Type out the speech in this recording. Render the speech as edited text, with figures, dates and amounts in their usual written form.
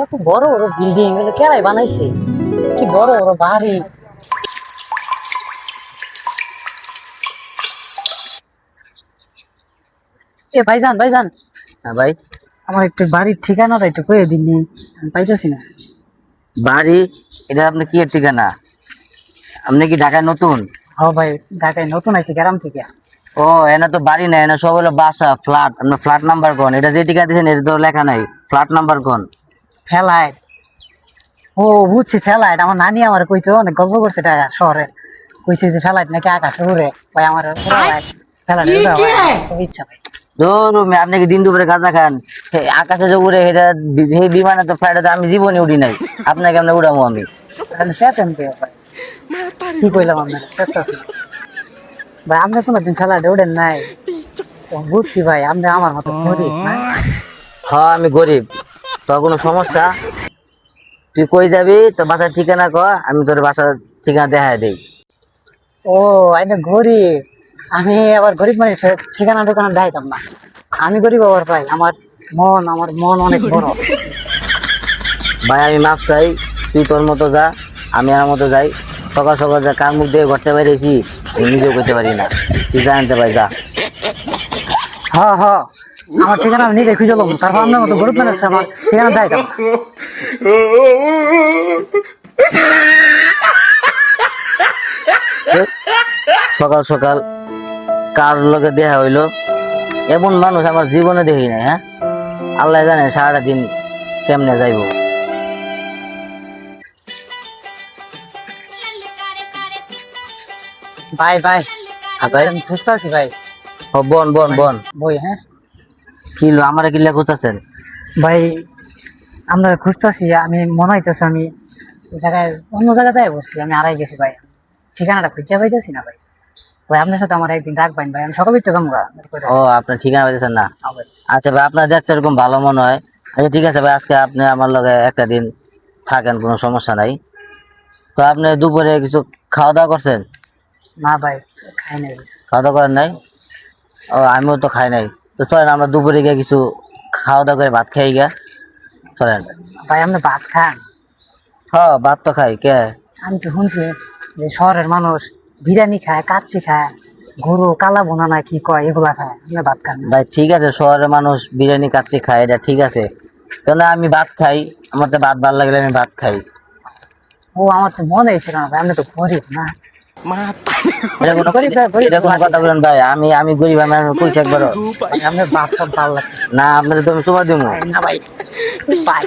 এত বড় বড় বিল্ডিং এগুলো কেরাই বানাইছে? কি বড় বড় বাড়ি! এ ভাইজান ভাইজান, হ্যাঁ ভাই। আমার একটু বাড়ির ঠিকানাটা একটু কয়ে দিননি, আমি পাইতেছি না। বাড়ি? এটা আপনার কি এর ঠিকানা? আপনি কি ঢাকায় নতুন? হ ভাই, ঢাকায় নতুন আইছি গ্রাম থেকে। ও, এনা তো বাড়ি না, এনা সব হলো বাসা, ফ্ল্যাট। আপনার ফ্ল্যাট নাম্বার কোন? এটা যে ঠিকানা দিয়েছেন এটা তো লেখা নাই, ফ্ল্যাট নাম্বার কোন? ফেলাইট? ও বুঝছি, ফেলাইট। আমার নানি আমার কইতো, অনেক গল্প করছে ঢাকা শহরে। কইছে যে ফেলাইট নাকি আকাশে উড়ে। ভাই আমার ফেলাইট খুব ইচ্ছা ভাই। ধরুন, আপনি কি দিন দুপুরে গাঁজা খান? আকাশে যে উড়ে এটা, সেই বিমানে তো ফ্লাইটে আমি জীবনে উঠি নাই, আপনাকে আমরা উড়াবো আমি? তাহলে সেতেন কে ভাই? কি কইলাম আপনার সেততাছি ভাই? আপনি কোনোদিন ফেলাইটে উঠেন নাই? বুঝছি ভাই, আপনি আমার মতো গরিব না? হ্যাঁ, আমি গরিব। তোর কোনো সমস্যা? তুই কই যাবি, তোর বাসার ঠিকানা ক, আমি তোর বাসার ঠিকানা দেখাই দেই। ও, এটা গরিব। আমি আবার গরিব মানুষের ঠিকানা টোকানা দেখাইতাম না। আমি গরিব আবার ভাই, আমার মন অনেক বড়। ভাই আমি মাপ চাই, তুই তোর মতো যা, আমি আমার মতো যাই। সকাল সকাল যা কার মুখ দিয়ে ঘরতে বেরিয়েছি আমি নিজেও করতে পারি না। তুই যা আনতে ভাই, যা। হ্যাঁ হ্যাঁ, আমার ঠিকানা আমি নিজে খুঁজে লম, তারপর আপনার মতো গরিব মানুষ আমার ঠিকানা দেখাইতাম না। সকাল সকাল কার লগে দেখা হইলো? এমন মানুষ আমার জীবনে দেখি নাই। হ্যাঁ, আল্লাহ জানে সারাটা দিন কেমনে যাইবো। ভাই ভাই, হ্যাঁ ভাই। আমি খুঁজতে আছি ভাই। ও বন বন বন। বই? হ্যাঁ কি লো, আমার কিল্লা খুঁজতেছেন? ভাই, আমরা খুঁজতেছি। আমি মনে হইতেছে আমি জায়গায়, অন্য জায়গাতে বসছি, আমি হারাই গেছি ভাই। ঠিকানাটা খুঁজে পাইতেছি না ভাই। ভাই আপনার সাথে আমার একদিন রাখবেন ভাই, আমি সকালে উঠতে যাবো গা। ও, আপনার ঠিকানা পাইতেছেন না? হ্যাঁ ভাই। আচ্ছা ভাই, আপনার দেখতে এরকম ভালো মনে হয়। আচ্ছা ঠিক আছে ভাই, আজকে আপনি আমার লগে একটা দিন থাকেন, কোনো সমস্যা নাই। তো আপনি দুপুরে কিছু খাওয়া দাওয়া করছেন? না ভাই, খাই নাই কিছু। খাওয়া দাওয়া করেন নাই? ও, আমিও তো খাই নাই। তো চলেন আমরা দুপুরে গিয়ে কিছু খাওয়া দাওয়া করে ভাত খাই গিয়া, চলেন। ভাই আপনি ভাত খান? হ্যাঁ, ভাত তো খাই কে। আমি তো শুনছি যে শহরের মানুষ বিরিয়ানি খায়, কাচ্চি খায়, গরু কালা বোনা না কি কয়, এগুলা খায়। আপনি ভাত খান না? ভাই ঠিক আছে, শহরের মানুষ বিরিয়ানি কাচ্চি খায়, এটা ঠিক আছে। কেন আমি ভাত খাই, আমার তো ভাত ভালো লাগলে আমি ভাত খাই। ও, আমার তো মনে হয়েছিল না ভাই, আপনি তো গরিব না? এরকম কথা বলেন ভাই, আমি আমি গরিব, আমি কইছি একবার? ভাই, আপনার ভাত সব ভালো লাগে না, আপনার তো আমি চুমা দিব। না ভাই। ভাই